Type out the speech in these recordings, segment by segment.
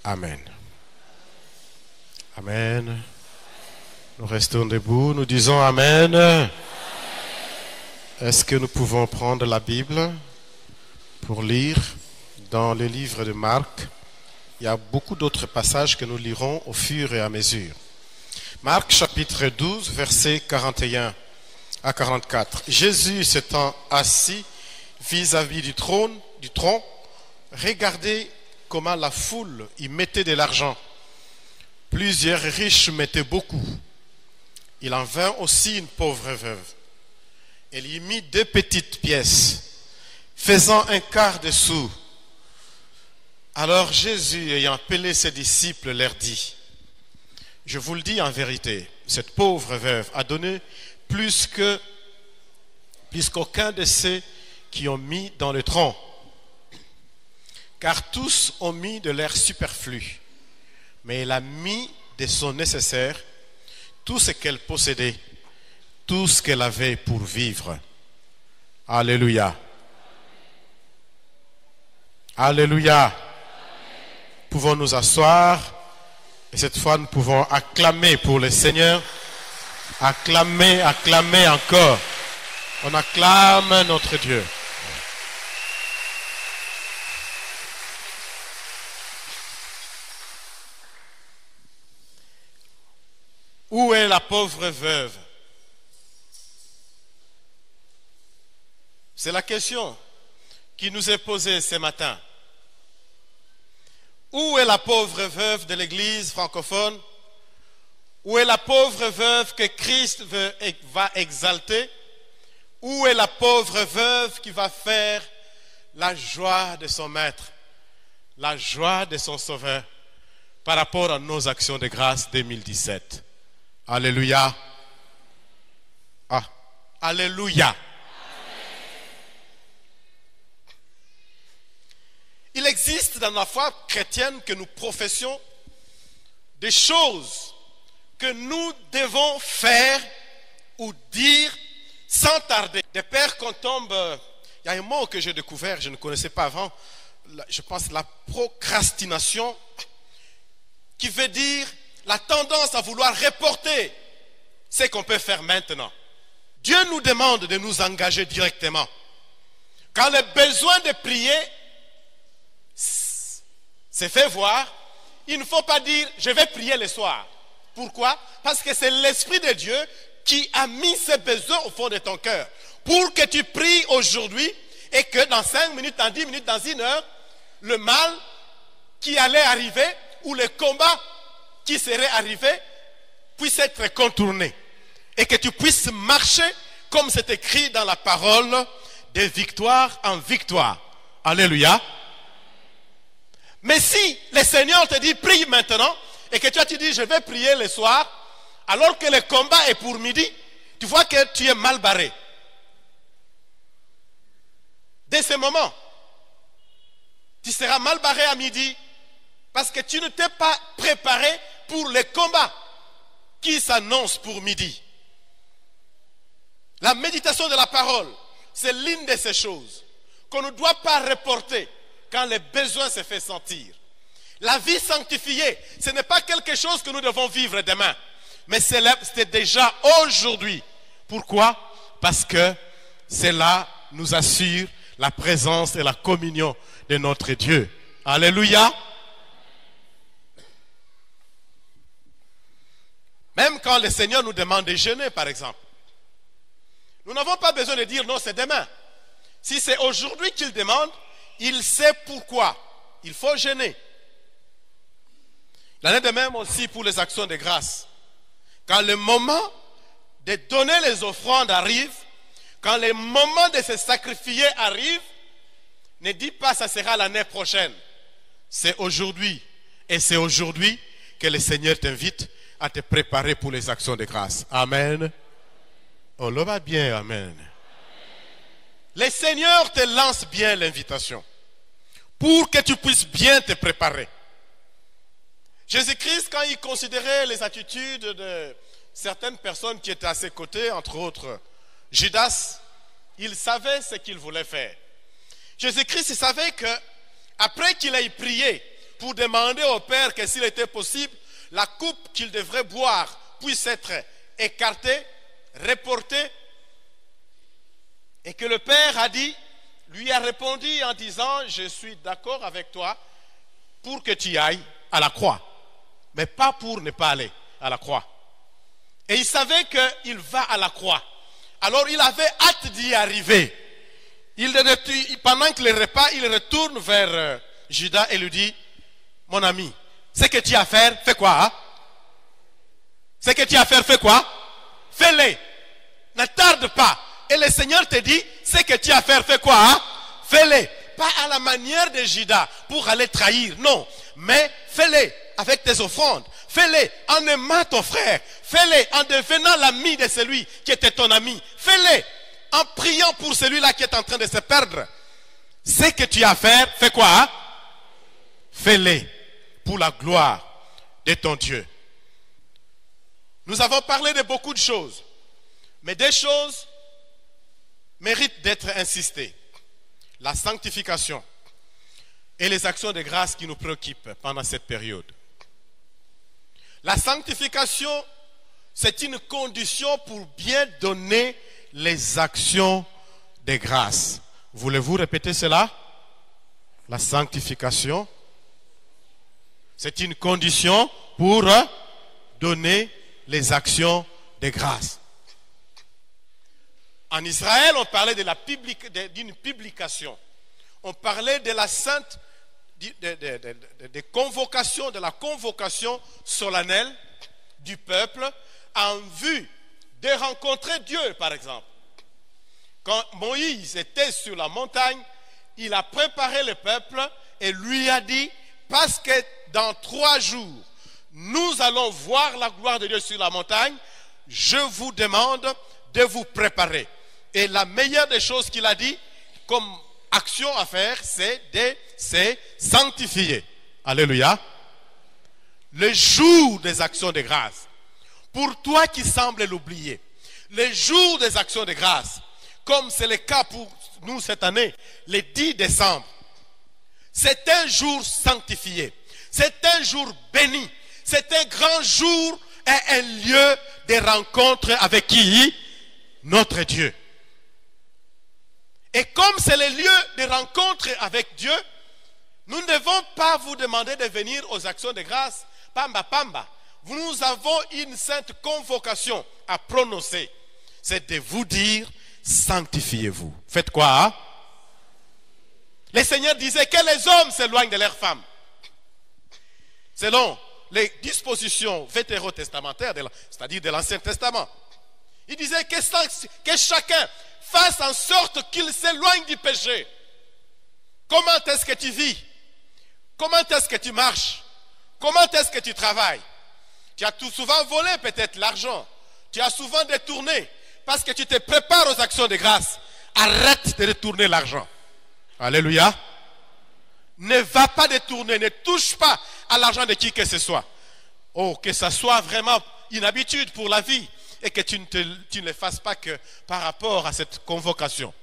Amen. Amen. Nous restons debout, nous disons Amen. Est-ce que nous pouvons prendre la Bible pour lire dans le livre de Marc? Il y a beaucoup d'autres passages que nous lirons au fur et à mesure. Marc chapitre 12, versets 41 à 44. Jésus s'étant assis vis-à-vis du tronc, regardez comment la foule y mettait de l'argent. Plusieurs riches mettaient beaucoup. Il en vint aussi une pauvre veuve. Elle y mit 2 petites pièces, faisant un quart de sou. Alors Jésus, ayant appelé ses disciples, leur dit: je vous le dis en vérité, cette pauvre veuve a donné plus qu'aucun de ceux qui ont mis dans le tronc. Car tous ont mis de leur superflu, mais elle a mis de son nécessaire, tout ce qu'elle possédait, tout ce qu'elle avait pour vivre. Alléluia. Alléluia. Pouvons nous asseoir et cette fois nous pouvons acclamer pour le Seigneur. Acclamer, acclamer encore. On acclame notre Dieu. Où est la pauvre veuve? C'est la question qui nous est posée ce matin. Où est la pauvre veuve de l'Église francophone? Où est la pauvre veuve que Christ va exalter? Où est la pauvre veuve qui va faire la joie de son maître, la joie de son sauveur par rapport à nos actions de grâce 2017? Alléluia. Ah, alléluia. Il existe dans la foi chrétienne que nous professions des choses que nous devons faire ou dire sans tarder. Des pères qu'on tombe, il y a un mot que j'ai découvert, je ne connaissais pas avant, je pense la procrastination, qui veut dire la tendance à vouloir reporter ce qu'on peut faire maintenant. Dieu nous demande de nous engager directement. Quand le besoin de prier s'est fait voir, il ne faut pas dire je vais prier le soir. Pourquoi? Parce que c'est l'Esprit de Dieu qui a mis ses besoins au fond de ton cœur. Pour que tu pries aujourd'hui et que dans 5 minutes, dans 10 minutes, dans 1 heure, le mal qui allait arriver ou le combat qui serait arrivé puisse être contourné. Et que tu puisses marcher comme c'est écrit dans la parole, de victoire en victoire. Alléluia. Mais si le Seigneur te dit prie maintenant et que toi tu dis je vais prier le soir alors que le combat est pour midi, tu vois que tu es mal barré. Dès ce moment, tu seras mal barré à midi parce que tu ne t'es pas préparé pour le combat qui s'annonce pour midi. La méditation de la parole, c'est l'une de ces choses qu'on ne doit pas reporter quand le besoin se fait sentir. La vie sanctifiée, ce n'est pas quelque chose que nous devons vivre demain, mais c'est déjà aujourd'hui. Pourquoi? Parce que cela nous assure la présence et la communion de notre Dieu. Alléluia. Même quand le Seigneur nous demande de jeûner, par exemple, nous n'avons pas besoin de dire non, c'est demain. Si c'est aujourd'hui qu'il demande, il sait pourquoi. Il faut jeûner. Il en est de même aussi pour les actions de grâce. Quand le moment de donner les offrandes arrive, quand le moment de se sacrifier arrive, ne dis pas ça sera l'année prochaine. C'est aujourd'hui. Et c'est aujourd'hui que le Seigneur t'invite à te préparer pour les actions de grâce. Amen. On le va bien, amen. Le Seigneur te lance bien l'invitation pour que tu puisses bien te préparer. Jésus-Christ, quand il considérait les attitudes de certaines personnes qui étaient à ses côtés, entre autres Judas, il savait ce qu'il voulait faire. Jésus-Christ, il savait que après qu'il ait prié pour demander au Père que s'il était possible, la coupe qu'il devrait boire puisse être écartée, reportée, et que le Père lui a répondu en disant, je suis d'accord avec toi pour que tu ailles à la croix, mais pas pour ne pas aller à la croix. Et il savait qu'il va à la croix. Alors il avait hâte d'y arriver. Pendant que le repas, il retourne vers Judas et lui dit, mon ami, ce que tu as à faire, fais quoi? Hein? Ce que tu as à faire, fais quoi? Fais-le. Ne tarde pas. Et le Seigneur te dit, ce que tu as à faire, fais quoi? Hein? Fais-le. Pas à la manière de Judas pour aller trahir, non. Mais fais-le avec tes offrandes. Fais-le en aimant ton frère. Fais-le en devenant l'ami de celui qui était ton ami. Fais-le en priant pour celui-là qui est en train de se perdre. Ce que tu as à faire, fais quoi? Hein? Fais-le pour la gloire de ton Dieu. Nous avons parlé de beaucoup de choses, mais des choses méritent d'être insistées. La sanctification et les actions de grâce qui nous préoccupent pendant cette période. La sanctification, c'est une condition pour bien donner les actions de grâce. Voulez-vous répéter cela? La sanctification, c'est une condition pour donner les actions de grâce. En Israël, on parlait d'une publication. On parlait de la sainte de convocation, de la convocation solennelle du peuple en vue de rencontrer Dieu, par exemple. Quand Moïse était sur la montagne, il a préparé le peuple et lui a dit, parce que dans 3 jours, nous allons voir la gloire de Dieu sur la montagne, je vous demande de vous préparer. Et la meilleure des choses qu'il a dit, comme action à faire, c'est de se sanctifier. Alléluia. Le jour des actions de grâce, pour toi qui sembles l'oublier, le jour des actions de grâce, comme c'est le cas pour nous cette année, le 10 décembre, c'est un jour sanctifié, c'est un jour béni, c'est un grand jour et un lieu de rencontre avec qui? Notre Dieu. Et comme c'est le lieu de rencontre avec Dieu, nous ne devons pas vous demander de venir aux actions de grâce, pamba pamba. Nous avons une sainte convocation à prononcer. C'est de vous dire, sanctifiez-vous. Faites quoi? Hein? Le Seigneur disait que les hommes s'éloignent de leurs femmes. Selon les dispositions vétérotestamentaires, c'est-à-dire de l'Ancien Testament. Il disait que chacun fasse en sorte qu'il s'éloigne du péché. Comment est-ce que tu vis? Comment est-ce que tu marches? Comment est-ce que tu travailles? Tu as tout souvent volé peut-être l'argent. Tu as souvent détourné parce que tu te prépares aux actions de grâce. Arrête de détourner l'argent. Alléluia. Ne va pas détourner, ne touche pas à l'argent de qui que ce soit. Oh, que ça soit vraiment une habitude pour la vie et que tu ne le fasses pas que par rapport à cette convocation.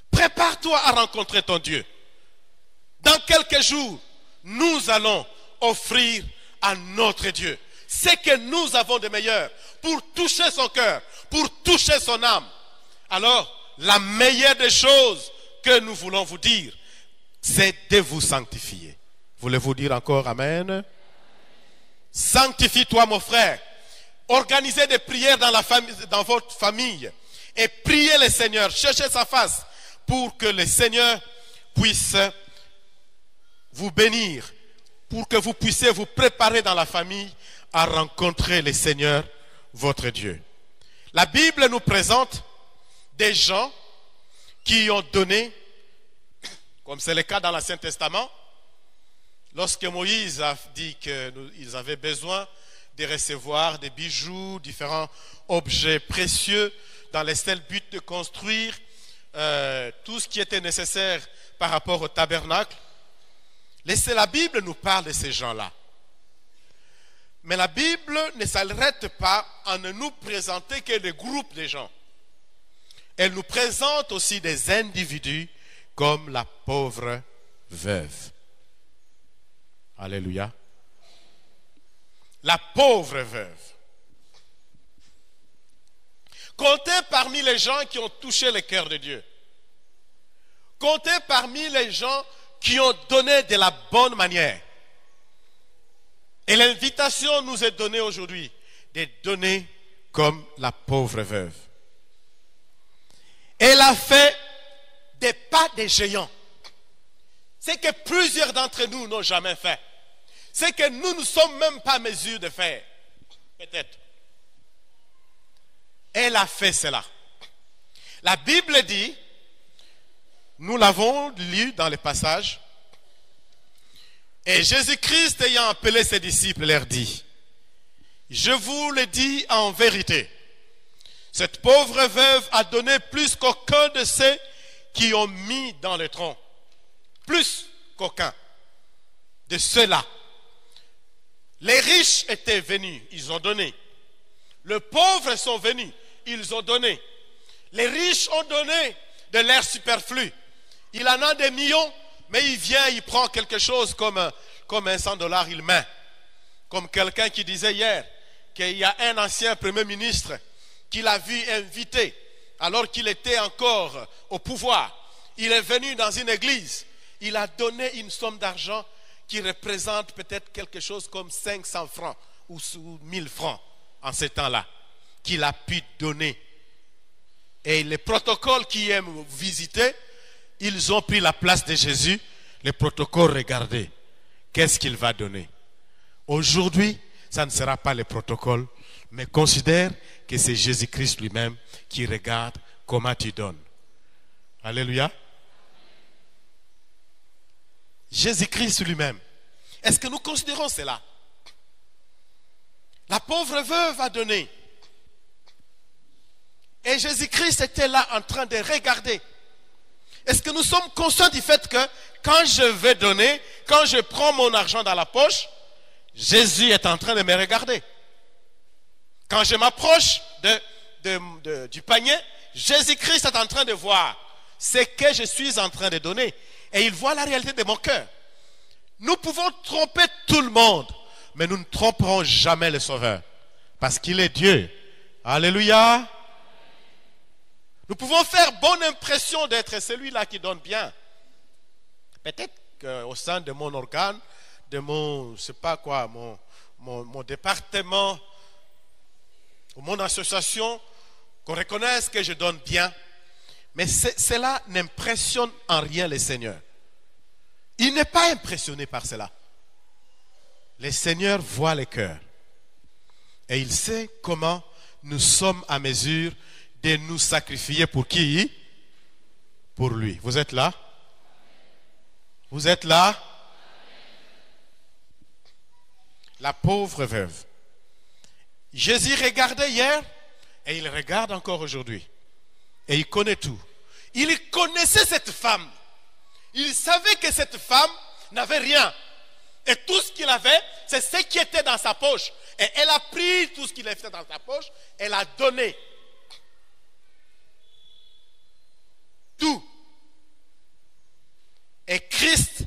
Prépare-toi à rencontrer ton Dieu. Dans quelques jours, nous allons offrir à notre Dieu ce que nous avons de meilleur pour toucher son cœur, pour toucher son âme. Alors, la meilleure des choses que nous voulons vous dire, c'est de vous sanctifier. Voulez-vous dire encore Amen? Sanctifie-toi, mon frère. Organisez des prières dans votre famille et priez le Seigneur. Cherchez sa face pour que le Seigneur puisse vous bénir, pour que vous puissiez vous préparer dans la famille à rencontrer le Seigneur, votre Dieu. La Bible nous présente des gens qui ont donné, comme c'est le cas dans l'Ancien Testament, lorsque Moïse a dit qu'ils avaient besoin de recevoir des bijoux, différents objets précieux dans le seul but de construire tout ce qui était nécessaire par rapport au tabernacle. La Bible nous parle de ces gens-là. Mais la Bible ne s'arrête pas à ne nous présenter que des groupes de gens. Elle nous présente aussi des individus comme la pauvre veuve. Alléluia. La pauvre veuve. Comptez parmi les gens qui ont touché le cœur de Dieu. Comptez parmi les gens qui ont donné de la bonne manière. Et l'invitation nous est donnée aujourd'hui de donner comme la pauvre veuve. Elle a fait des pas de géants. C'est que plusieurs d'entre nous n'ont jamais fait. C'est que nous ne sommes même pas en mesure de faire. Peut-être. Elle a fait cela. La Bible dit, nous l'avons lu dans les passages, et Jésus-Christ ayant appelé ses disciples leur dit, je vous le dis en vérité, cette pauvre veuve a donné plus qu'aucun de ceux qui ont mis dans le tronc. Plus qu'aucun de ceux-là. Les riches étaient venus, ils ont donné. Les pauvres sont venus, ils ont donné. Les riches ont donné de l'air superflu. Il en a des millions, mais il vient, il prend quelque chose comme un $100, il met. Comme quelqu'un qui disait hier qu'il y a un ancien premier ministre qu'il a vu invité alors qu'il était encore au pouvoir. Il est venu dans une église. Il a donné une somme d'argent qui représente peut-être quelque chose comme 500 francs ou 1000 francs en ce temps-là, qu'il a pu donner. Et les protocoles qui aiment visiter, ils ont pris la place de Jésus. Les protocoles, regardez, qu'est-ce qu'il va donner? Aujourd'hui, ça ne sera pas les protocoles, mais considère que c'est Jésus-Christ lui-même qui regarde comment tu donnes. Alléluia. Jésus-Christ lui-même. Est-ce que nous considérons cela? La pauvre veuve a donné. Et Jésus-Christ était là en train de regarder. Est-ce que nous sommes conscients du fait que quand je vais donner, quand je prends mon argent dans la poche, Jésus est en train de me regarder. Quand je m'approche du panier, Jésus-Christ est en train de voir ce que je suis en train de donner. Et il voit la réalité de mon cœur. Nous pouvons tromper tout le monde, mais nous ne tromperons jamais le Sauveur. Parce qu'il est Dieu. Alléluia. Nous pouvons faire bonne impression d'être celui-là qui donne bien. Peut-être qu'au sein de mon organe, de mon, je ne sais pas quoi, mon département, ou mon association, qu'on reconnaisse que je donne bien. Mais cela n'impressionne en rien le Seigneur. Il n'est pas impressionné par cela. Le Seigneur voit les cœurs. Et il sait comment nous sommes à mesure de nous sacrifier pour qui? Pour lui. Vous êtes là? Vous êtes là? La pauvre veuve. Jésus regardait hier et il regarde encore aujourd'hui. Et il connaît tout. Il connaissait cette femme. Il savait que cette femme n'avait rien. Et tout ce qu'il avait, c'est ce qui était dans sa poche. Et elle a pris tout ce qu'il avait dans sa poche, elle a donné. Tout. Et Christ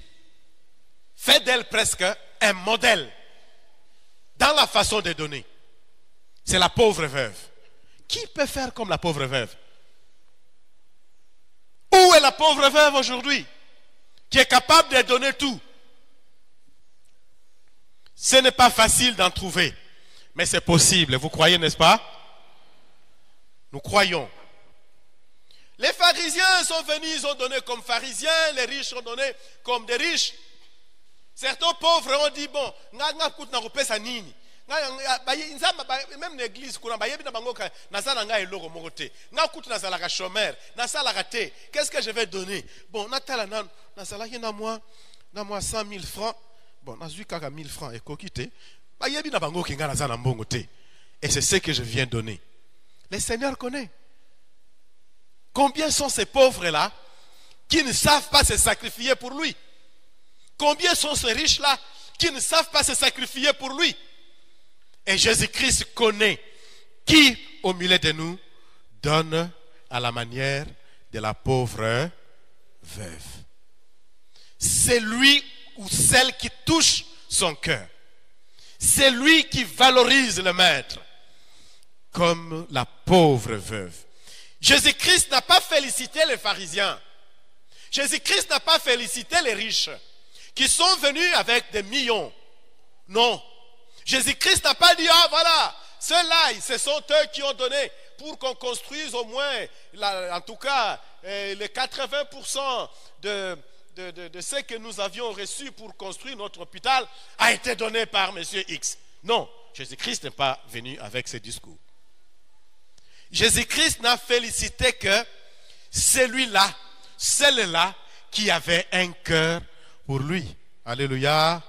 fait d'elle presque un modèle dans la façon de donner. C'est la pauvre veuve. Qui peut faire comme la pauvre veuve? Où est la pauvre veuve aujourd'hui qui est capable de donner tout? Ce n'est pas facile d'en trouver, mais c'est possible. Vous croyez, n'est-ce pas? Nous croyons. Les pharisiens sont venus, ils ont donné comme pharisiens, les riches ont donné comme des riches. Certains pauvres ont dit, bon, même l'église, qu'est-ce que je vais donner? Bon, 100 000 francs. Bon, 1000 francs et coquité. Et c'est ce que je viens donner. Le Seigneur connaît. Combien sont ces pauvres-là qui ne savent pas se sacrifier pour lui? Combien sont ces riches-là qui ne savent pas se sacrifier pour lui? Et Jésus-Christ connaît qui au milieu de nous donne à la manière de la pauvre veuve. C'est lui ou celle qui touche son cœur. C'est lui qui valorise le maître, comme la pauvre veuve. Jésus-Christ n'a pas félicité les pharisiens. Jésus-Christ n'a pas félicité les riches qui sont venus avec des millions. Non. Jésus-Christ n'a pas dit, ah voilà, ceux-là, ce sont eux qui ont donné pour qu'on construise au moins, en tout cas, les 80% de ce que nous avions reçu pour construire notre hôpital a été donné par M. X. Non, Jésus-Christ n'est pas venu avec ce discours. Jésus-Christ n'a félicité que celui-là, celle-là qui avait un cœur pour lui. Alléluia.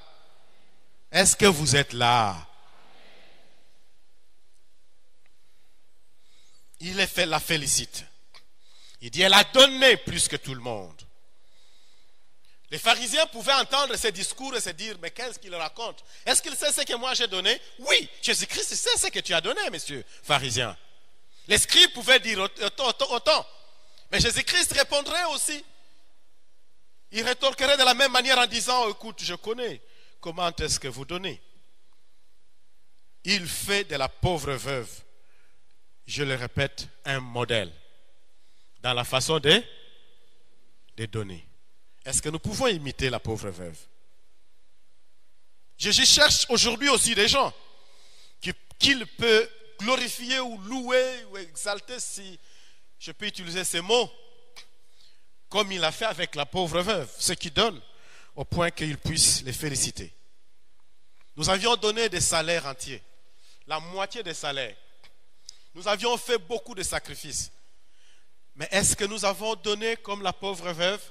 Est-ce que vous êtes là? Il la félicite. Il dit, elle a donné plus que tout le monde. Les pharisiens pouvaient entendre ces discours et se dire, mais qu'est-ce qu'il raconte? Est-ce qu'il sait ce que moi j'ai donné? Oui, Jésus-Christ sait ce que tu as donné, monsieur pharisien. Les scribes pouvaient dire autant. Mais Jésus-Christ répondrait aussi. Il rétorquerait de la même manière en disant, écoute, je connais comment est-ce que vous donnez. Il fait de la pauvre veuve, je le répète, un modèle dans la façon de donner. Est-ce que nous pouvons imiter la pauvre veuve? Jésus cherche aujourd'hui aussi des gens qu'il peut glorifier ou louer ou exalter, si je peux utiliser ces mots, comme il a fait avec la pauvre veuve, ce qui donne au point qu'il puisse les féliciter. Nous avions donné des salaires entiers, la moitié des salaires. Nous avions fait beaucoup de sacrifices. Mais est-ce que nous avons donné comme la pauvre veuve?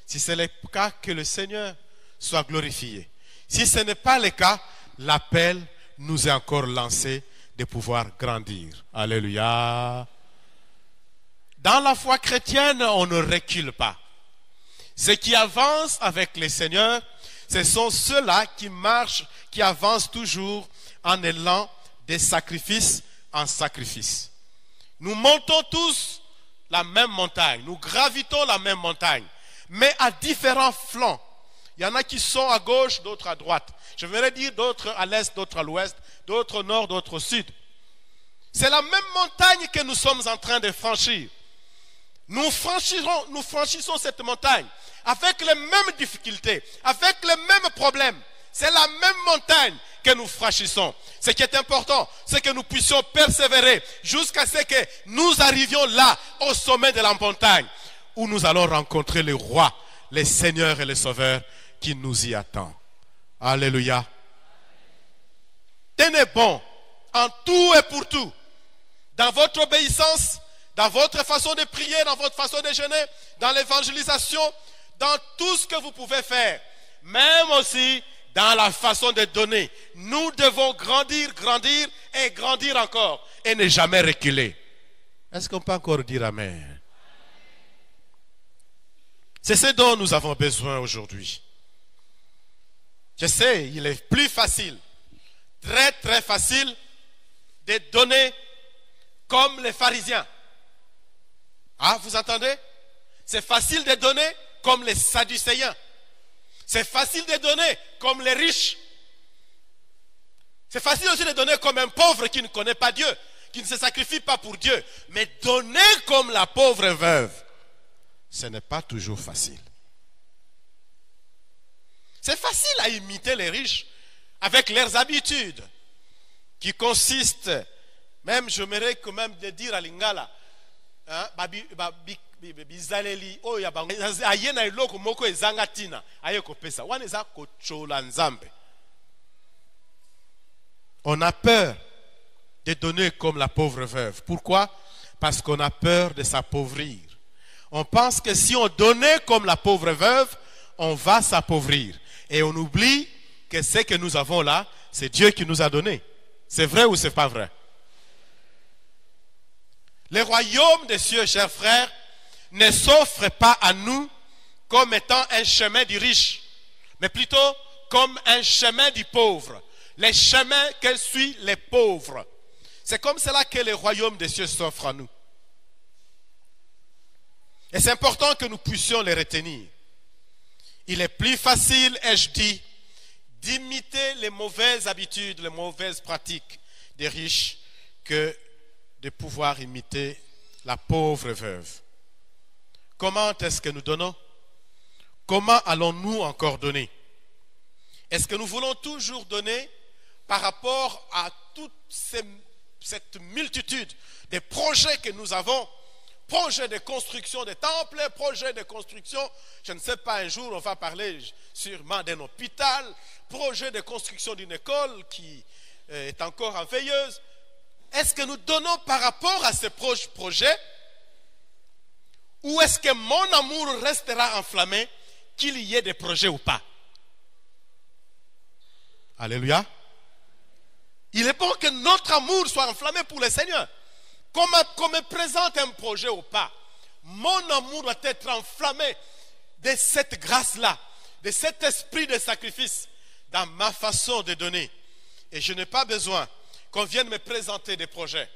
Si c'est le cas, que le Seigneur soit glorifié. Si ce n'est pas le cas, l'appel nous est encore lancé de pouvoir grandir. Alléluia. Dans la foi chrétienne, on ne recule pas. Ceux qui avancent avec le Seigneur, ce sont ceux-là qui marchent, qui avancent toujours en élan de sacrifice en sacrifice. Nous montons tous la même montagne, nous gravitons la même montagne, mais à différents flancs. Il y en a qui sont à gauche, d'autres à droite. Je voudrais dire d'autres à l'est, d'autres à l'ouest, d'autres au nord, d'autres au sud. C'est la même montagne que nous sommes en train de franchir. Nous franchissons cette montagne avec les mêmes difficultés, avec les mêmes problèmes. C'est la même montagne que nous franchissons. Ce qui est important, c'est que nous puissions persévérer jusqu'à ce que nous arrivions là, au sommet de la montagne, où nous allons rencontrer le roi, le Seigneur et le Sauveur qui nous y attend. Alléluia. Tenez bon en tout et pour tout, dans votre obéissance, dans votre façon de prier, dans votre façon de jeûner, dans l'évangélisation, dans tout ce que vous pouvez faire, même aussi dans la façon de donner. Nous devons grandir, grandir et grandir encore et ne jamais reculer. Est-ce qu'on peut encore dire Amen? C'est ce dont nous avons besoin aujourd'hui. Je sais, il est plus facile, très très facile de donner comme les pharisiens. Ah, vous entendez? C'est facile de donner comme les sadducéens. C'est facile de donner comme les riches. C'est facile aussi de donner comme un pauvre qui ne connaît pas Dieu, qui ne se sacrifie pas pour Dieu. Mais donner comme la pauvre veuve, ce n'est pas toujours facile. C'est facile à imiter les riches avec leurs habitudes qui consistent, même j'aimerais quand même de dire à Lingala, bizaleli oya bango ayena iloko moko ezanga tina ayeko pesa wana eza kochola nzambe. On a peur de donner comme la pauvre veuve. Pourquoi? Parce qu'on a peur de s'appauvrir. On pense que si on donnait comme la pauvre veuve, on va s'appauvrir. Et on oublie que ce que nous avons là, c'est Dieu qui nous a donné. C'est vrai ou c'est pas vrai? Le royaume des cieux, chers frères, ne s'offre pas à nous comme étant un chemin du riche, mais plutôt comme un chemin du pauvre. Les chemins que suivent les pauvres. C'est comme cela que le royaume des cieux s'offre à nous. Et c'est important que nous puissions les retenir. Il est plus facile, ai-je dit, d'imiter les mauvaises habitudes, les mauvaises pratiques des riches que de pouvoir imiter la pauvre veuve. Comment est-ce que nous donnons? Comment allons-nous encore donner? Est-ce que nous voulons toujours donner par rapport à toute cette multitude de projets que nous avons, projets de construction de temples, projets de construction, je ne sais pas, un jour on va parler sûrement d'un hôpital, projet de construction d'une école qui est encore en veilleuse. Est-ce que nous donnons par rapport à ces projets ou est-ce que mon amour restera enflammé qu'il y ait des projets ou pas? Alléluia. Il est bon que notre amour soit enflammé pour le Seigneur. Qu'on me présente un projet ou pas, mon amour doit être enflammé de cette grâce-là, de cet esprit de sacrifice dans ma façon de donner. Et je n'ai pas besoin qu'on vienne me présenter des projets.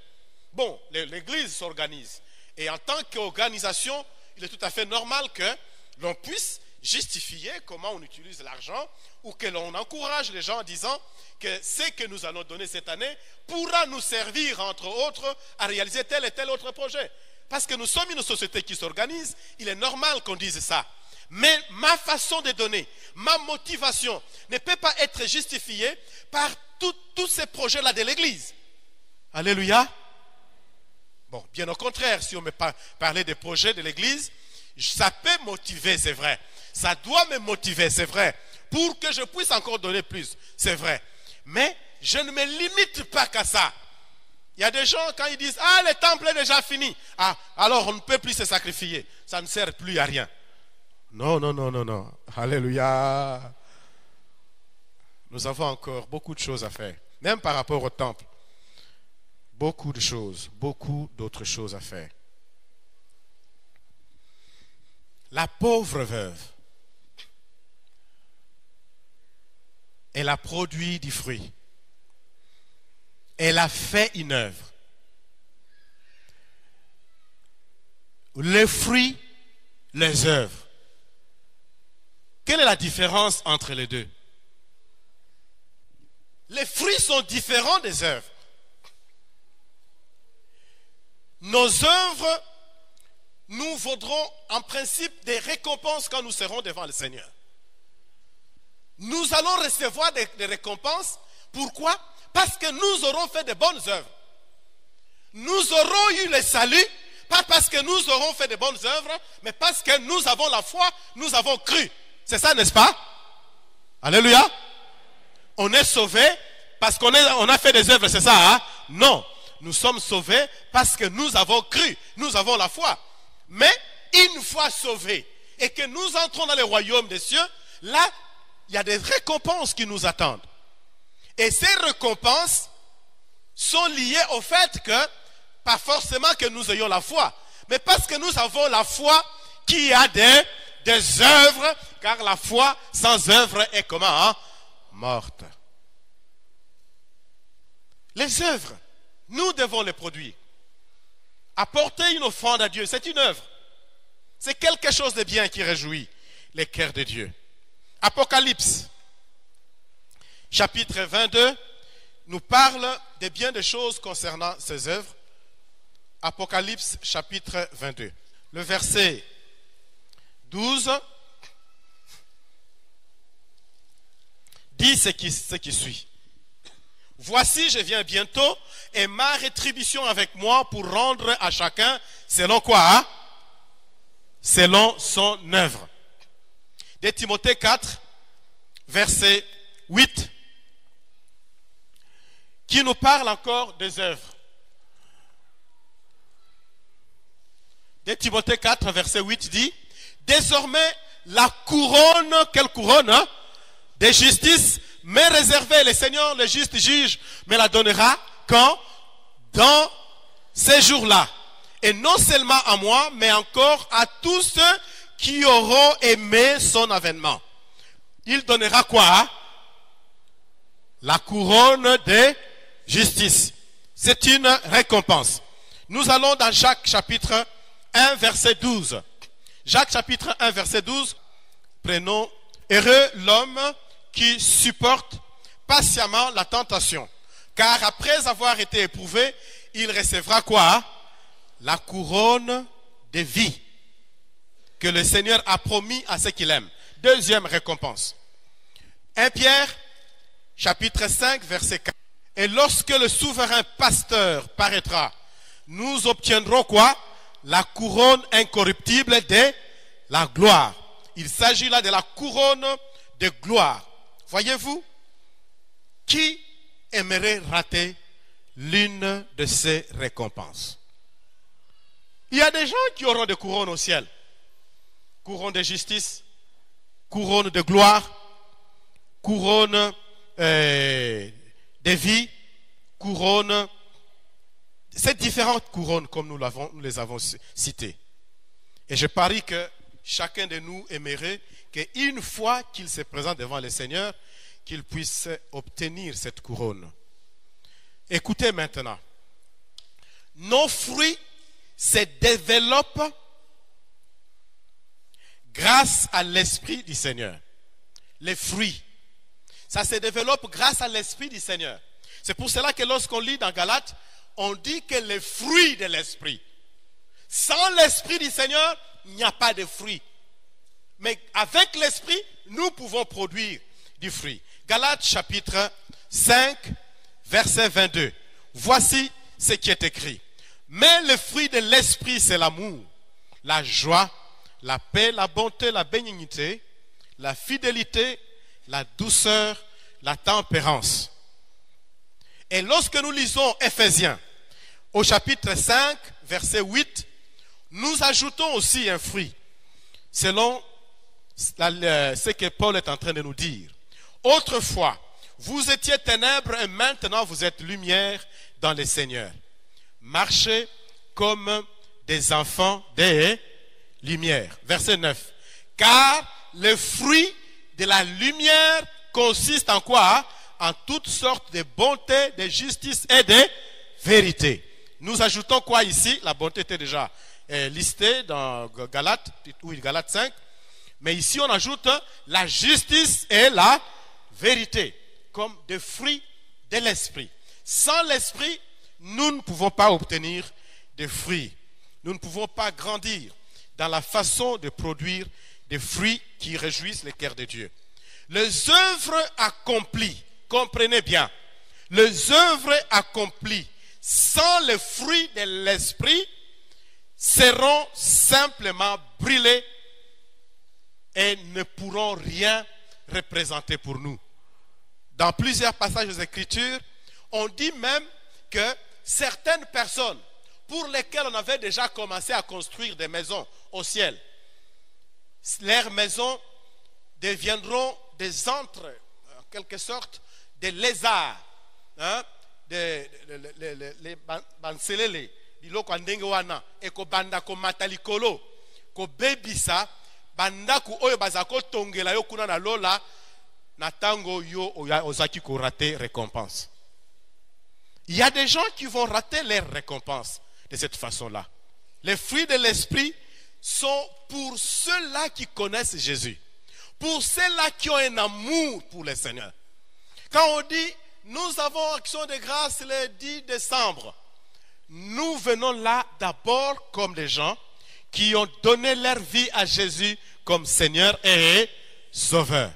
Bon, l'Église s'organise. Et en tant qu'organisation, il est tout à fait normal que l'on puisse justifier comment on utilise l'argent ou que l'on encourage les gens en disant que ce que nous allons donner cette année pourra nous servir, entre autres, à réaliser tel et tel autre projet. Parce que nous sommes une société qui s'organise, il est normal qu'on dise ça. Mais ma façon de donner, ma motivation ne peut pas être justifiée par tous ces projets-là de l'Église. Alléluia. Bon, bien au contraire, si on me parlait des projets de l'Église, ça peut motiver, c'est vrai. Ça doit me motiver, c'est vrai. Pour que je puisse encore donner plus, c'est vrai. Mais je ne me limite pas qu'à ça. Il y a des gens, quand ils disent « Ah, le temple est déjà fini. » Ah, alors on ne peut plus se sacrifier. Ça ne sert plus à rien. Non, non, non, non, non. Alléluia. Nous avons encore beaucoup de choses à faire. Même par rapport au temple. Beaucoup de choses, beaucoup d'autres choses à faire. La pauvre veuve, elle a produit du fruit. Elle a fait une œuvre. Les fruits, les œuvres. Quelle est la différence entre les deux? Les fruits sont différents des œuvres. Nos œuvres nous vaudront en principe des récompenses quand nous serons devant le Seigneur. Nous allons recevoir des récompenses. Pourquoi? Parce que nous aurons fait de bonnes œuvres. Nous aurons eu le salut, pas parce que nous aurons fait de bonnes œuvres, mais parce que nous avons la foi, nous avons cru. C'est ça, n'est-ce pas? Alléluia. On est sauvés parce qu'on a fait des œuvres, c'est ça, hein? Non. Nous sommes sauvés parce que nous avons cru, nous avons la foi. Mais une fois sauvés et que nous entrons dans le royaume des cieux, là, il y a des récompenses qui nous attendent. Et ces récompenses sont liées au fait que, pas forcément que nous ayons la foi, mais parce que nous avons la foi qui a des œuvres, car la foi sans œuvre est comment? Hein? Morte. Les œuvres, nous devons les produire. Apporter une offrande à Dieu, c'est une œuvre. C'est quelque chose de bien qui réjouit les cœurs de Dieu. Apocalypse, chapitre 22, nous parle de bien des choses concernant ces œuvres. Apocalypse, chapitre 22. Le verset 12 dit ce qui suit. Voici, je viens bientôt, et ma rétribution avec moi pour rendre à chacun selon quoi? Hein? Selon son œuvre. De Timothée 4, verset 8, qui nous parle encore des œuvres. De Timothée 4, verset 8 dit, désormais la couronne, quelle couronne? Hein? De justice, mais réservée, le Seigneur, le juste juge, me la donnera quand? Dans ces jours-là. Et non seulement à moi, mais encore à tous ceux qui auront aimé son avènement. Il donnera quoi? Hein? La couronne de justice. C'est une récompense. Nous allons dans Jacques chapitre 1, verset 12. Jacques chapitre 1, verset 12. Prenons, heureux l'homme qui supporte patiemment la tentation. Car après avoir été éprouvé, il recevra quoi? La couronne de vie que le Seigneur a promis à ceux qu'il aime. Deuxième récompense. 1 Pierre, chapitre 5, verset 4. Et lorsque le souverain pasteur paraîtra, nous obtiendrons quoi? La couronne incorruptible de la gloire. Il s'agit là de la couronne de gloire. Voyez-vous, qui aimerait rater l'une de ces récompenses? Il y a des gens qui auront des couronnes au ciel. Couronne de justice, couronne de gloire, couronne de vie, couronne. Ces différentes couronnes, comme nous les avons citées. Et je parie que chacun de nous aimerait qu'une fois qu'il se présente devant le Seigneur, qu'il puisse obtenir cette couronne. Écoutez maintenant. Nos fruits se développent grâce à l'Esprit du Seigneur. Les fruits, ça se développe grâce à l'Esprit du Seigneur. C'est pour cela que lorsqu'on lit dans Galates, on dit que les fruits de l'Esprit. Sans l'Esprit du Seigneur, il n'y a pas de fruits. Mais avec l'Esprit, nous pouvons produire du fruit. Galates chapitre 5, verset 22. Voici ce qui est écrit. Mais le fruit de l'Esprit, c'est l'amour, la joie, la paix, la bonté, la bénignité, la fidélité, la douceur, la tempérance. Et lorsque nous lisons Éphésiens, au chapitre 5, verset 8, nous ajoutons aussi un fruit, selon ce que Paul est en train de nous dire. Autrefois, vous étiez ténèbres et maintenant vous êtes lumière dans le Seigneur. Marchez comme des enfants des lumières. Verset 9. Car le fruit de la lumière consiste en quoi? En toutes sortes de bonté, de justice et de vérité. Nous ajoutons quoi ici? La bonté était déjà listée dans Galates 5. Mais ici on ajoute la justice et la vérité comme des fruits de l'esprit. Sans l'esprit, nous ne pouvons pas obtenir des fruits. Nous ne pouvons pas grandir dans la façon de produire des fruits qui réjouissent le cœur de Dieu. Les œuvres accomplies, comprenez bien, les œuvres accomplies sans le fruit de l'esprit seront simplement brûlées et ne pourront rien représenter pour nous. Dans plusieurs passages des Écritures, on dit même que certaines personnes pour lesquelles on avait déjà commencé à construire des maisons au ciel, leurs maisons deviendront des antres, en quelque sorte, des lézards, les banselele, biloko andenge wana, eko banda ko matalikolo, ko bebisa, banda ku oyo bazako tongela yo kuna na lola, na tango yo ozaki ko rater récompense. Il y a des gens qui vont rater leur récompense de cette façon-là. Les fruits de l'esprit sont pour ceux-là qui connaissent Jésus. Pour ceux-là qui ont un amour pour le Seigneur. Quand on dit, nous avons action de grâce le 10 décembre, nous venons là d'abord comme des gens qui ont donné leur vie à Jésus comme Seigneur et Sauveur.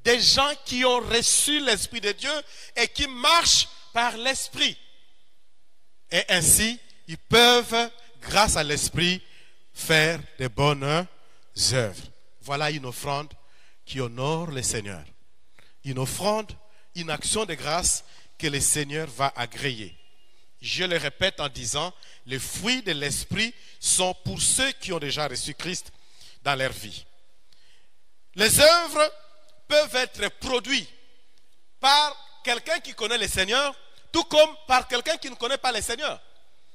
Des gens qui ont reçu l'Esprit de Dieu et qui marchent par l'Esprit. Et ainsi, ils peuvent, grâce à l'Esprit, faire de bonnes œuvres. Voilà une offrande qui honore le Seigneur. Une offrande, une action de grâce que le Seigneur va agréer. Je le répète en disant, les fruits de l'Esprit sont pour ceux qui ont déjà reçu Christ dans leur vie. Les œuvres peuvent être produites par quelqu'un qui connaît le Seigneur, tout comme par quelqu'un qui ne connaît pas le Seigneur.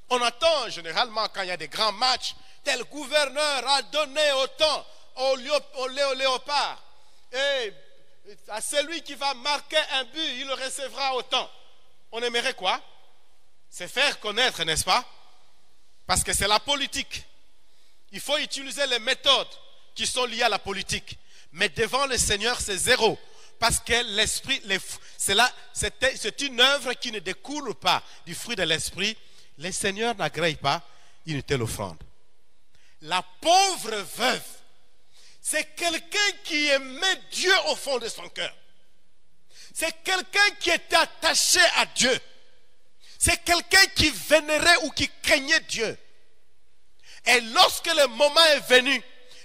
On attend généralement quand il y a des grands matchs, tel gouverneur a donné autant au léopard. Et à celui qui va marquer un but, il recevra autant. On aimerait quoi? Se faire connaître, n'est-ce pas? Parce que c'est la politique. Il faut utiliser les méthodes qui sont liées à la politique. Mais devant le Seigneur, c'est zéro. parce que l'esprit, c'est une œuvre qui ne découle pas du fruit de l'esprit. Le Seigneur n'agrée pas une telle offrande. La pauvre veuve, c'est quelqu'un qui aimait Dieu au fond de son cœur. C'est quelqu'un qui était attaché à Dieu. C'est quelqu'un qui vénérait ou qui craignait Dieu. Et lorsque le moment est venu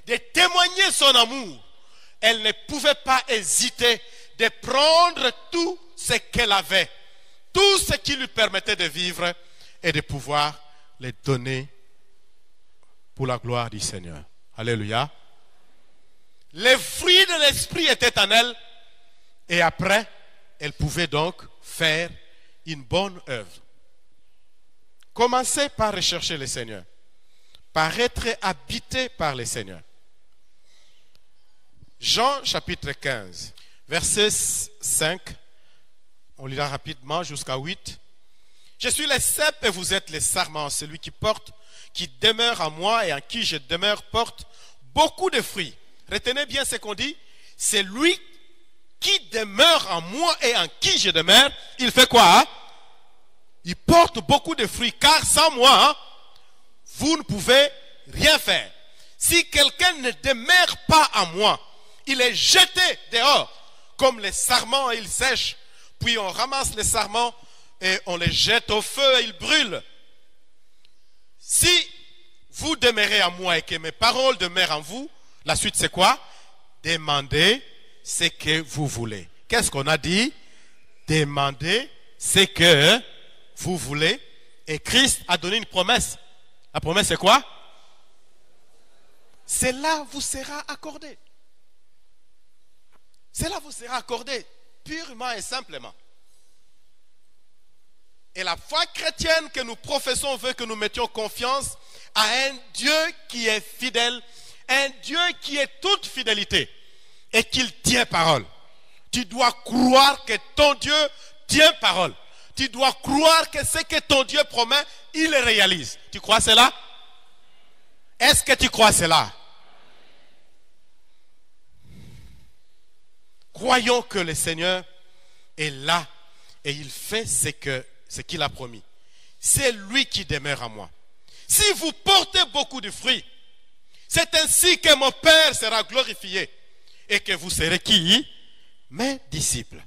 de témoigner son amour, elle ne pouvait pas hésiter de prendre tout ce qu'elle avait, tout ce qui lui permettait de vivre et de pouvoir les donner pour la gloire du Seigneur. Alléluia. Les fruits de l'esprit étaient en elle et après, elle pouvait donc faire une bonne œuvre. Commencez par rechercher le Seigneur, par être habité par le Seigneur. Jean chapitre 15, verset 5, on lira rapidement jusqu'à 8. Je suis le cep et vous êtes les sarments. Celui qui porte, qui demeure en moi et en qui je demeure porte beaucoup de fruits. Retenez bien ce qu'on dit. C'est lui qui demeure en moi et en qui je demeure. Il fait quoi? Il porte beaucoup de fruits, car sans moi, vous ne pouvez rien faire. Si quelqu'un ne demeure pas en moi, il est jeté dehors, comme les sarments, ils sèchent. Puis on ramasse les sarments et on les jette au feu et ils brûlent. Si vous demeurez en moi et que mes paroles demeurent en vous, la suite c'est quoi? Demandez ce que vous voulez. Qu'est-ce qu'on a dit? Demandez ce que vous voulez. Et Christ a donné une promesse. La promesse c'est quoi? Cela vous sera accordé. Cela vous sera accordé purement et simplement. Et la foi chrétienne que nous professons veut que nous mettions confiance à un Dieu qui est fidèle, un Dieu qui est toute fidélité et qu'il tient parole. Tu dois croire que ton Dieu tient parole. Tu dois croire que ce que ton Dieu promet, il le réalise. Tu crois cela? Est-ce que tu crois cela? Croyons que le Seigneur est là et il fait ce qu'il a promis. C'est lui qui demeure en moi. Si vous portez beaucoup de fruits, c'est ainsi que mon Père sera glorifié et que vous serez qui? Mes disciples.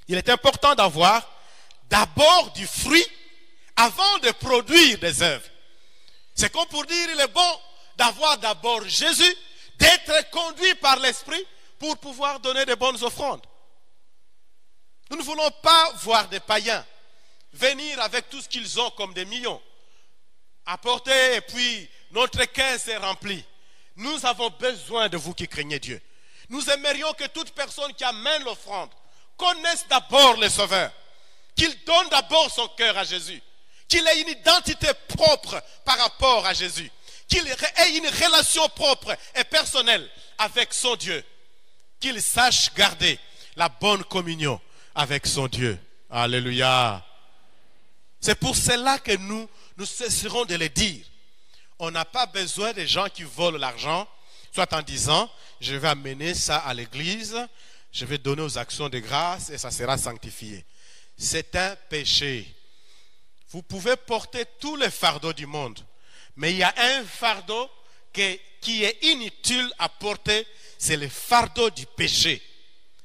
Il est important d'avoir d'abord du fruit avant de produire des œuvres. C'est comme pour dire, il est bon d'avoir d'abord Jésus, d'être conduit par l'Esprit pour pouvoir donner de bonnes offrandes. Nous ne voulons pas voir des païens venir avec tout ce qu'ils ont comme des millions, apporter et puis notre caisse est remplie. Nous avons besoin de vous qui craignez Dieu. Nous aimerions que toute personne qui amène l'offrande connaisse d'abord le Sauveur, qu'il donne d'abord son cœur à Jésus, qu'il ait une identité propre par rapport à Jésus, qu'il ait une relation propre et personnelle avec son Dieu, qu'il sache garder la bonne communion avec son Dieu. Alléluia. C'est pour cela que nous cesserons de le dire. On n'a pas besoin de gens qui volent l'argent, soit en disant, je vais amener ça à l'église, je vais donner aux actions de grâce et ça sera sanctifié. C'est un péché. Vous pouvez porter tous les fardeaux du monde, mais il y a un fardeau qui est inutile à porter, c'est le fardeau du péché.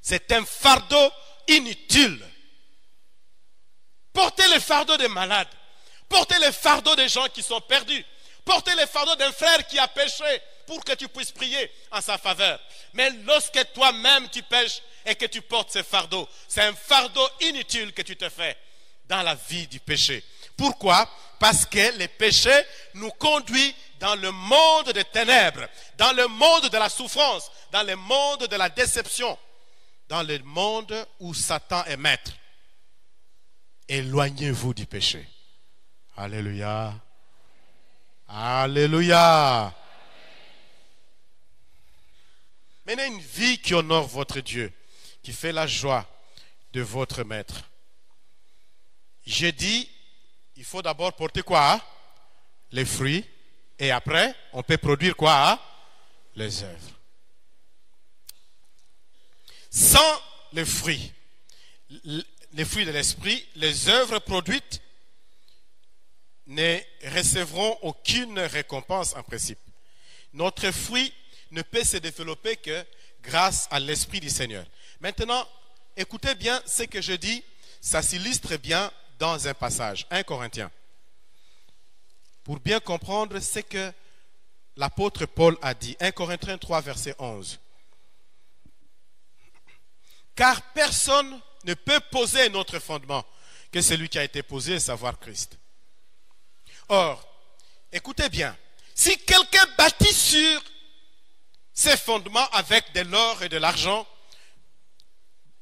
C'est un fardeau inutile. Portez le fardeau des malades. Portez le fardeau des gens qui sont perdus. Portez le fardeau d'un frère qui a péché pour que tu puisses prier en sa faveur. Mais lorsque toi-même tu pèches et que tu portes ce fardeau, c'est un fardeau inutile que tu te fais dans la vie du péché. Pourquoi? Parce que le péché nous conduit dans le monde des ténèbres, dans le monde de la souffrance, dans le monde de la déception, dans le monde où Satan est maître. Éloignez-vous du péché. Alléluia. Alléluia. Menez une vie qui honore votre Dieu, qui fait la joie de votre maître. J'ai dit, il faut d'abord porter quoi? Les fruits. Et après, on peut produire quoi? Les œuvres. Sans les fruits de l'esprit, les œuvres produites ne recevront aucune récompense en principe. Notre fruit ne peut se développer que grâce à l'Esprit du Seigneur. Maintenant, écoutez bien ce que je dis, ça s'illustre bien dans un passage, 1 Corinthiens. Pour bien comprendre ce que l'apôtre Paul a dit, 1 Corinthiens 3, verset 11. Car personne ne peut poser un autre fondement que celui qui a été posé, à savoir Christ. Or, écoutez bien, si quelqu'un bâtit sur ses fondements avec de l'or et de l'argent,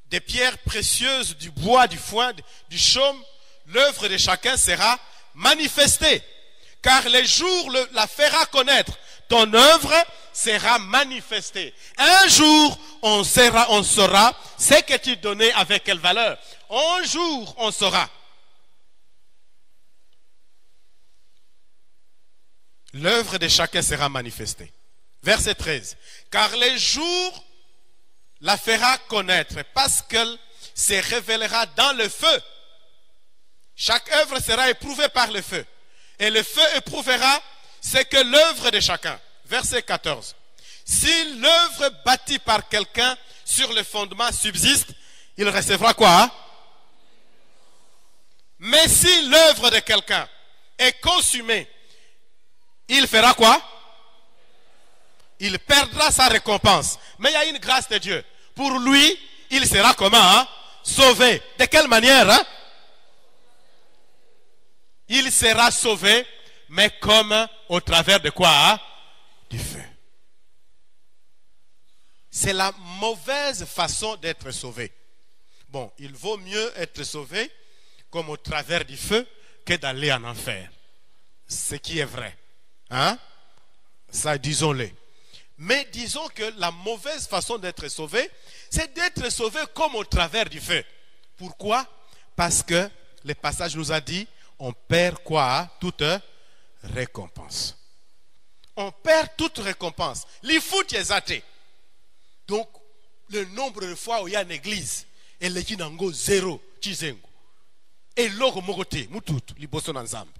des pierres précieuses, du bois, du foin, du chaume, l'œuvre de chacun sera manifestée. Car les jours la fera connaître. Ton œuvre sera manifestée. Un jour, on saura ce que tu donnais avec quelle valeur. Un jour, on saura. L'œuvre de chacun sera manifestée. Verset 13. Car les jours la fera connaître parce qu'elle se révélera dans le feu. Chaque œuvre sera éprouvée par le feu. Et le feu éprouvera ce que l'œuvre de chacun. Verset 14. Si l'œuvre bâtie par quelqu'un sur le fondement subsiste, il recevra quoi? Mais si l'œuvre de quelqu'un est consumée, il fera quoi? Il perdra sa récompense. Mais il y a une grâce de Dieu. Pour lui, il sera comment? Sauvé. De quelle manière? Il sera sauvé, mais comme au travers de quoi? Du feu. C'est la mauvaise façon d'être sauvé. Bon, il vaut mieux être sauvé comme au travers du feu que d'aller en enfer. Ce qui est vrai. Hein? Ça, disons-le. Mais disons que la mauvaise façon d'être sauvé, c'est d'être sauvé comme au travers du feu. Pourquoi? Parce que le passage nous a dit, on perd quoi? Toute récompense. On perd toute récompense. Les foot est athée. Donc, le nombre de fois où il y a une église, elle est nango zéro, chizengo. Et l'ogo mogote, mutout, li boson ensemble.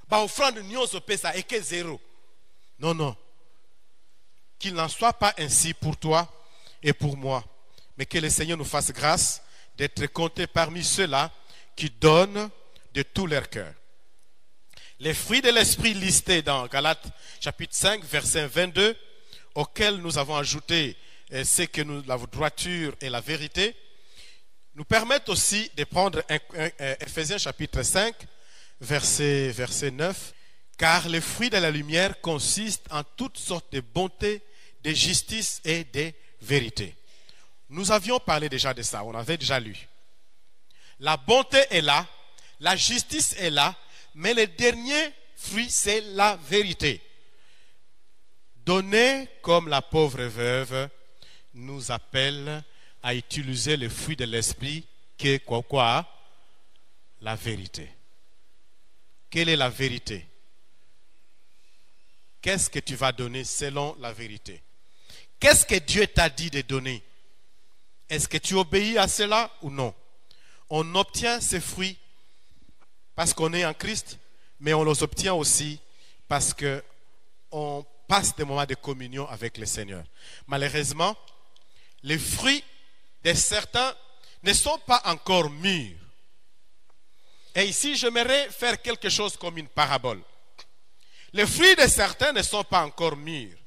Ba offrande nyonso pesa et que zéro. Non, non. Qu'il n'en soit pas ainsi pour toi et pour moi. Mais que le Seigneur nous fasse grâce d'être comptés parmi ceux-là qui donnent de tout leur cœur. Les fruits de l'esprit listés dans Galates chapitre 5, verset 22, auxquels nous avons ajouté ce que la droiture et la vérité, nous permettent aussi de prendre Ephésiens chapitre 5, verset 9. Car les fruits de la lumière consistent en toutes sortes de bonté, de justice et de vérité. Nous avions parlé déjà de ça, on avait déjà lu. La bonté est là, la justice est là, mais le dernier fruit, c'est la vérité. Donner comme la pauvre veuve nous appelle à utiliser le fruit de l'esprit qui est quoi? La vérité. Quelle est la vérité? Qu'est-ce que tu vas donner selon la vérité? Qu'est-ce que Dieu t'a dit de donner? Est-ce que tu obéis à cela ou non? On obtient ces fruits parce qu'on est en Christ, mais on les obtient aussi parce qu'on passe des moments de communion avec le Seigneur. Malheureusement, les fruits de certains ne sont pas encore mûrs. Et ici, j'aimerais faire quelque chose comme une parabole. Les fruits de certains ne sont pas encore mûrs,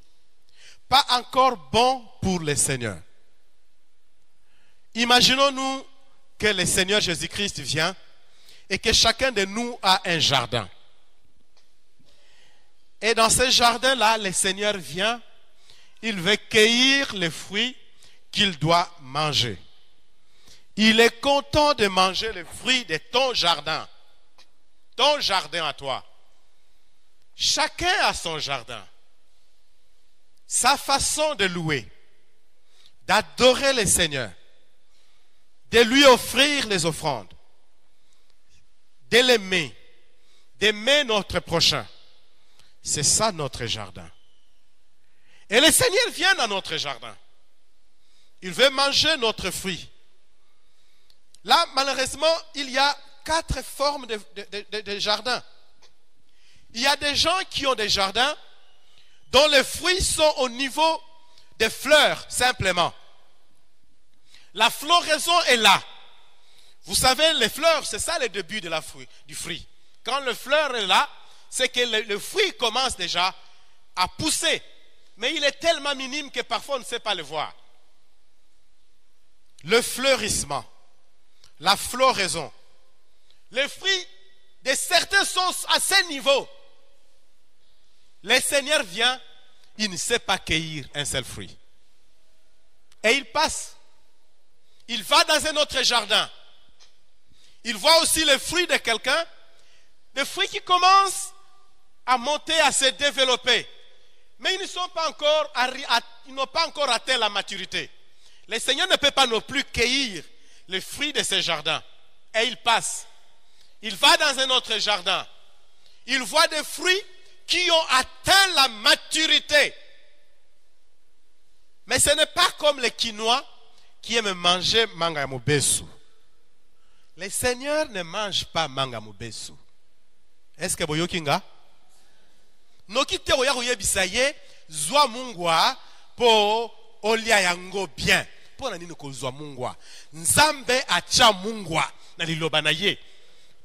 pas encore bons pour le Seigneur. Imaginons-nous que le Seigneur Jésus-Christ vient et que chacun de nous a un jardin. Et dans ce jardin-là, le Seigneur vient, il veut cueillir les fruits qu'il doit manger. Il est content de manger les fruits de ton jardin à toi. Chacun a son jardin, sa façon de louer, d'adorer le Seigneur, de lui offrir les offrandes, de l'aimer, d'aimer notre prochain. C'est ça notre jardin. Et le Seigneur vient dans notre jardin. Il veut manger notre fruit. Là, malheureusement, il y a 4 formes de jardins. Il y a des gens qui ont des jardins dont les fruits sont au niveau des fleurs, simplement. La floraison est là. Vous savez, les fleurs, c'est ça le début de du fruit. Quand le fleur est là, c'est que le fruit commence déjà à pousser. Mais il est tellement minime que parfois on ne sait pas le voir. Le fleurissement, la floraison. Les fruits de certains sont à ce niveau. Le Seigneur vient, il ne sait pas cueillir un seul fruit. Et il passe. Il va dans un autre jardin. Il voit aussi les fruits de quelqu'un, des fruits qui commencent à monter, à se développer. Mais ils n'ont pas encore atteint la maturité. Le Seigneur ne peut pas non plus cueillir les fruits de ces jardins. Et il passe. Il va dans un autre jardin. Il voit des fruits qui ont atteint la maturité. Mais ce n'est pas comme les Quinois qui aiment manger manga mobesu. Le Seigneur ne mange pas manga mobesu. Est-ce que vous yokinga? Nokite oya oyebisaye zwa mungwa po olia yango bien. Po na nini ko zwa mungwa? Nzambe acha mungwa na liloba na ye.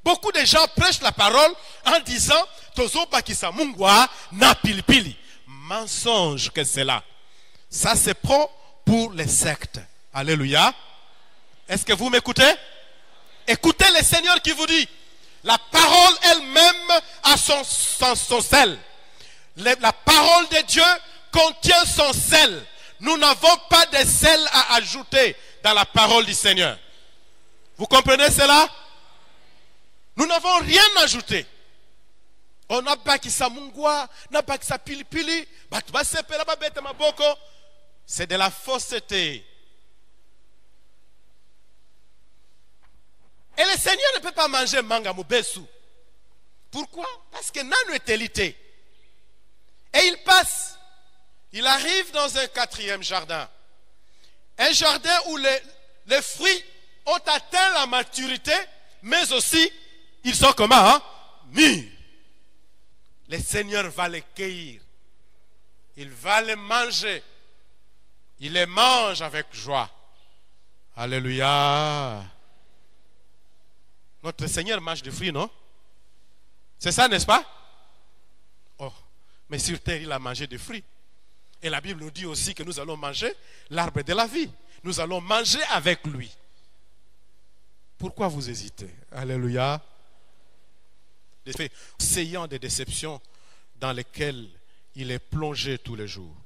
Beaucoup de gens prêchent la parole en disant tozo bakisa mungwa na pilipili. Mensonge que c'est là. Ça se prend pour les sectes. Alléluia. Est-ce que vous m'écoutez? Écoutez le Seigneur qui vous dit, la parole elle-même a son sel. La parole de Dieu contient son sel. Nous n'avons pas de sel à ajouter dans la parole du Seigneur. Vous comprenez cela? Nous n'avons rien ajouté. On n'a pas qui sa mungwa, n'a pas qui sa pilipili, c'est de la fausseté. Et le Seigneur ne peut pas manger manga mubesu. Pourquoi? Parce que nanu est élité. Et il passe. Il arrive dans un 4e jardin. Un jardin où les fruits ont atteint la maturité, mais aussi, ils sont comment? Mûrs. Le Seigneur va les cueillir. Il va les manger. Il les mange avec joie. Alléluia. Notre Seigneur mange des fruits, non? C'est ça, n'est-ce pas? Oh, mais sur terre, il a mangé des fruits. Et la Bible nous dit aussi que nous allons manger l'arbre de la vie. Nous allons manger avec lui. Pourquoi vous hésitez? Alléluia. Des faits, essayant des déceptions dans lesquelles il est plongé tous les jours.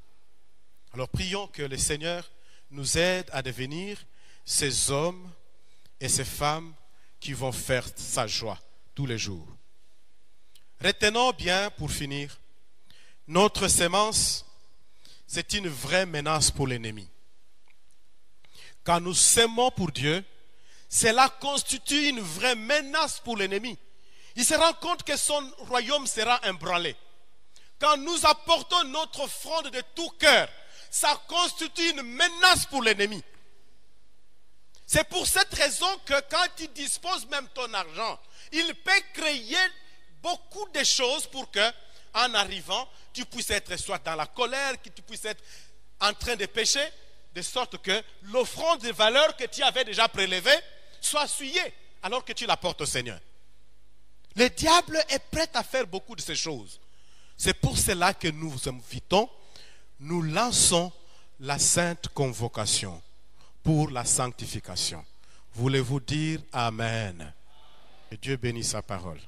Alors prions que le Seigneur nous aide à devenir ces hommes et ces femmes qui vont faire sa joie tous les jours. Retenons bien, pour finir, notre sémence, c'est une vraie menace pour l'ennemi. Quand nous sémons pour Dieu, cela constitue une vraie menace pour l'ennemi. Il se rend compte que son royaume sera ébranlé. Quand nous apportons notre offrande de tout cœur, ça constitue une menace pour l'ennemi. C'est pour cette raison que quand il dispose même ton argent, il peut créer beaucoup de choses pour que, en arrivant, tu puisses être soit dans la colère, que tu puisses être en train de pécher, de sorte que l'offrande de valeur que tu avais déjà prélevée soit souillée, alors que tu l'apportes au Seigneur. Le diable est prêt à faire beaucoup de ces choses. C'est pour cela que nous vous invitons, nous lançons la sainte convocation pour la sanctification. Voulez-vous dire Amen? Que Dieu bénisse sa parole.